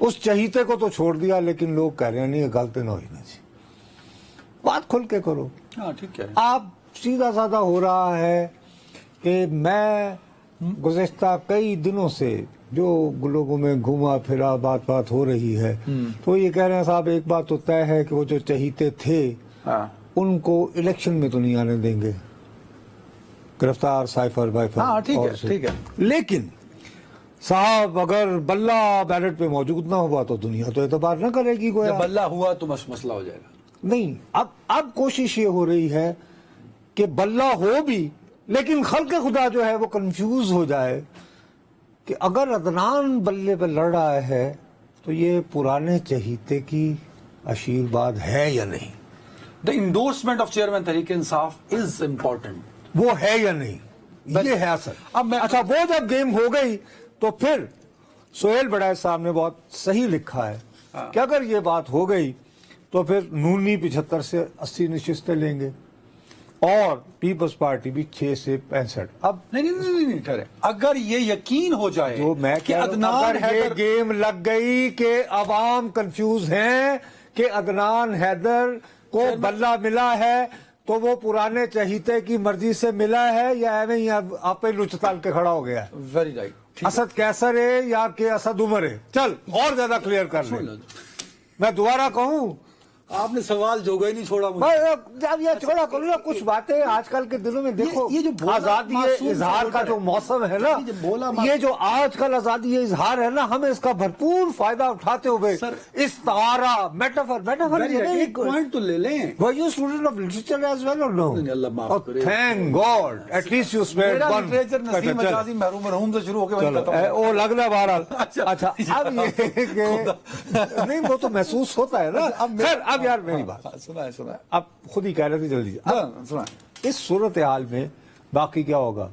اس چہیتے کو تو چھوڑ دیا لیکن لوگ کہہ رہے ہیں نہیں غلطی نہ ہوئی نا جی. بات کھل کے کرو. ہاں ٹھیک ہے. آپ سیدھا سادہ ہو رہا ہے کہ میں گزشتہ کئی دنوں سے جو لوگوں میں گھوما پھرا بات ہو رہی ہے تو یہ کہہ رہے ہیں صاحب ایک بات تو طے ہے کہ وہ جو چہیتے تھے ان کو الیکشن میں تو نہیں آنے دیں گے, گرفتار سائفر وائفر. ہاں ٹھیک ہے. لیکن صاحب اگر بلہ بیلٹ پہ موجود نہ ہوا تو دنیا تو اعتبار نہ کرے گی گویا. جب بلہ ہوا تو مسئلہ ہو جائے گا. نہیں, اب کوشش یہ ہو رہی ہے کہ بلہ ہو بھی لیکن خلق خدا جو ہے وہ کنفیوز ہو جائے کہ اگر عدنان بلے پہ لڑ رہا ہے تو یہ پرانے چہیتے کی آشیرواد ہے یا نہیں. The endorsement of chairman Tehreek Insaf is important. وہ ہے یا نہیں, یہ ہے اصل. اچھا وہ جب گیم ہو گئی تو پھر سہیل بڑائے صاحب نے بہت صحیح لکھا ہے کہ اگر یہ بات ہو گئی تو پھر نونی 75 سے 80 نشستیں لیں گے اور پیپلز پارٹی بھی 6 سے 65. اب نہیں ٹھہرے, اگر یہ یقین ہو جائے جو میں کہ عدنان اگر یہ گیم لگ گئی کہ عوام کنفیوز ہیں کہ عدنان حیدر کو بلہ ملا ہے تو وہ پرانے چہیتے کی مرضی سے ملا ہے یا ایویں ہی آپ لچ تال کے کھڑا ہو گیا ہے. Very right. اسد کیسر ہے یا کہ اسد عمر ہے. چل اور زیادہ کلیئر کر لیں. میں دوبارہ کہوں, آپ نے سوال جو گئے نہیں چھوڑا جب یہ چھوڑا کرو نا کچھ باتیں آج کل کے دنوں میں دیکھو. یہ جو آزادی اظہار کا جو موسم ہے نا, یہ جو آج کل آزادی اظہار ہے نا, ہمیں اس کا بھرپور فائدہ اٹھاتے ہوئے استعارہ میٹافر ایک پوائنٹ تو لے لیں. Were you a student of literature as well or no? اللہ معاف کرے. Thank God. At least you spared one. نسیم مجازی محروم مرحوم سے شروع ہو کے وہ لگ رہا ہے بہرحال. اچھا اب یہ نہیں وہ تو محسوس ہوتا ہے نا. اب یار میری بات سنا ہے. اب خود ہی کہہ رہے تھے جلدی. اس صورتحال میں باقی کیا ہوگا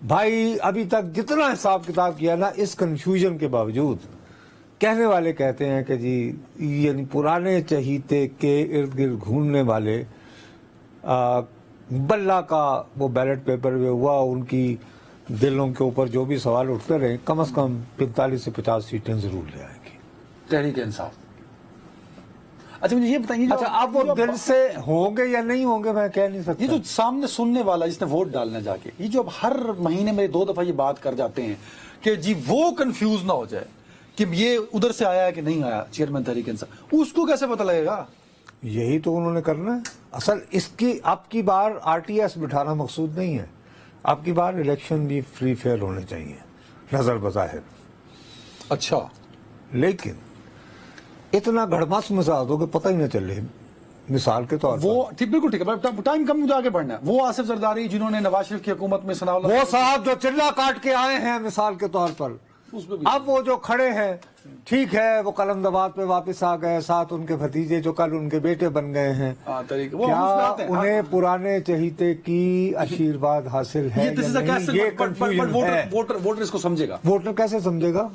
بھائی؟ ابھی تک جتنا حساب کتاب کیا نا, اس کنفیوژن کے باوجود کہنے والے کہتے ہیں کہ جی یعنی پرانے چہیتے کے ارد گرد گھومنے والے بلہ کا وہ بیلٹ پیپر میں ہوا, ان کی دلوں کے اوپر جو بھی سوال اٹھتے رہے, کم از کم 45 سے 50 سیٹیں ضرور لے آئے گی تحریک انصاف. اچھا مجھے یہ بتائیے, اچھا اب وہ دل سے ہوں گے یا نہیں ہوں گے میں کہہ نہیں سکتا. یہ جو سامنے سننے والا جس نے ووٹ ڈالنا جا کے, یہ جو اب ہر مہینے میں 2 دفعہ یہ بات کر جاتے ہیں کہ جی وہ کنفیوز نہ ہو جائے کہ یہ ادھر سے آیا ہے کہ نہیں آیا چیئرمین تحریک انصاف, اس کو کیسے پتہ لگے گا؟ یہی تو انہوں نے کرنا ہے. اصل اس کی اب کی بار RTS بٹھانا مقصود نہیں ہے, اب کی بار الیکشن بھی فری فیئر ہونے چاہیے نظر بظاہر. اچھا لیکن اتنا گڑمس مزاج ہو کہ پتہ ہی نہ چلے. مثال کے طور پر وہ بالکل ٹھیک ہے, ٹائم کم مجھے آگے بڑھنا ہے. وہ آصف زرداری جنہوں نے نواز شریف کی حکومت میں وہ صاحب جو چلا کاٹ کے آئے ہیں مثال کے طور پر, اب وہ جو کھڑے ہیں ٹھیک ہے وہ قلم دباد پہ واپس آ گئے, ساتھ ان کے بھتیجے جو کل ان کے بیٹے بن گئے ہیں, کیا انہیں پرانے چہیتے کی آشیرواد حاصل ہے یا نہیں؟ یہ کنفیوژن ہے. ووٹر اس کو سمجھے گا. ووٹر کیسے سمجھے گا؟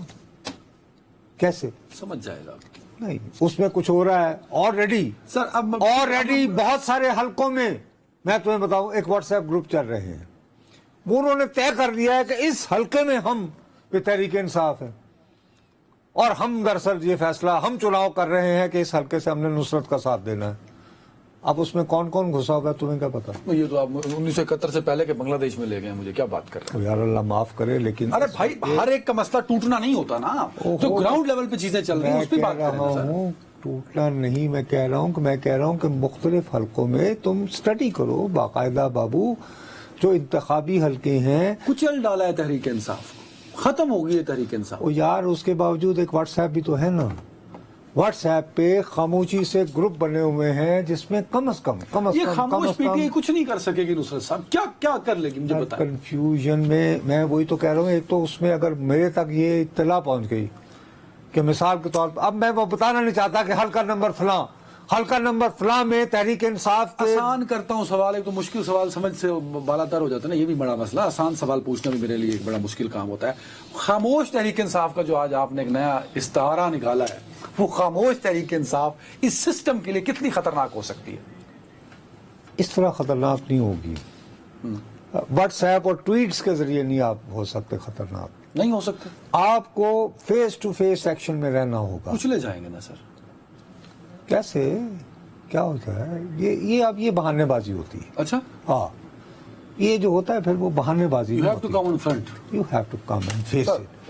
کیسے سمجھ جائے گا؟ نہیں, اس میں کچھ ہو رہا ہے آلریڈی. سر اب آلریڈی بہت سارے حلقوں میں میں تمہیں بتاؤں ایک واٹس ایپ گروپ چل رہے ہیں, وہ انہوں نے طے کر لیا ہے کہ اس حلقے میں ہم پہ تحریک انصاف ہے اور ہم دراصل یہ فیصلہ ہم چناؤ کر رہے ہیں کہ اس حلقے سے ہم نے نصرت کا ساتھ دینا ہے. اب اس میں کون کون گھسا ہوا ہے تمہیں کیا پتا؟ یہ تو آپ 1971 سے پہلے کے بنگلہ دیش میں لے گئے, مجھے کیا بات کر رہے ہیں یار, اللہ معاف کرے. لیکن ارے بھائی ہر ایک کا مسئلہ ٹوٹنا نہیں ہوتا نا, جو گراؤنڈ لیول پہ چیزیں چل رہی ہیں اس پہ بات کر رہا ہوں. ٹوٹنا نہیں میں کہہ رہا ہوں کہ مختلف حلقوں میں تم سٹڈی کرو باقاعدہ بابو. جو انتخابی حلقے ہیں کچل ڈالا ہے تحریک انصاف, ختم ہو گئی ہے تحریک انصاف. یار اس کے باوجود ایک واٹس ایپ بھی تو ہے نا, واٹس ایپ پہ خاموشی سے گروپ بنے ہوئے ہیں جس میں کم از کم یہ خاموش پی ٹی آئی کچھ نہیں کر سکے گی نصرت صاحب, کیا کر لے گی مجھے بتائیں. کنفیوژن میں وہی تو کہہ رہا ہوں. ایک تو اس میں اگر میرے تک یہ اطلاع پہنچ گئی کہ مثال کے طور پر, اب میں وہ بتانا نہیں چاہتا کہ حلقہ نمبر فلاں میں تحریک انصاف کے, آسان کرتا ہوں سوال, ایک تو مشکل سوال سمجھ سے بالاتر ہو جاتا ہے نا, یہ بھی بڑا مسئلہ. آسان سوال پوچھنا بھی میرے لیے ایک بڑا مشکل کام ہوتا ہے. خاموش تحریک انصاف کا جو آج آپ نے ایک نیا استعارہ نکالا ہے, وہ خاموش تحریک انصاف اس سسٹم کے لیے کتنی خطرناک ہو سکتی ہے؟ اس طرح خطرناک نہیں ہوگی. واٹس ایپ اور ٹویٹس کے ذریعے نہیں آپ ہو سکتے خطرناک. نہیں ہو سکتے. آپ کو فیس ٹو فیس ایکشن میں رہنا ہوگا. کچھ لے جائیں گے نا سر. کیسے کیا ہوتا ہے یہ اب یہ بہانے بازی ہوتی ہے. اچھا, ہاں یہ جو ہوتا ہے پھر وہ بہانے بازی you have to come in front. You have to come and face it.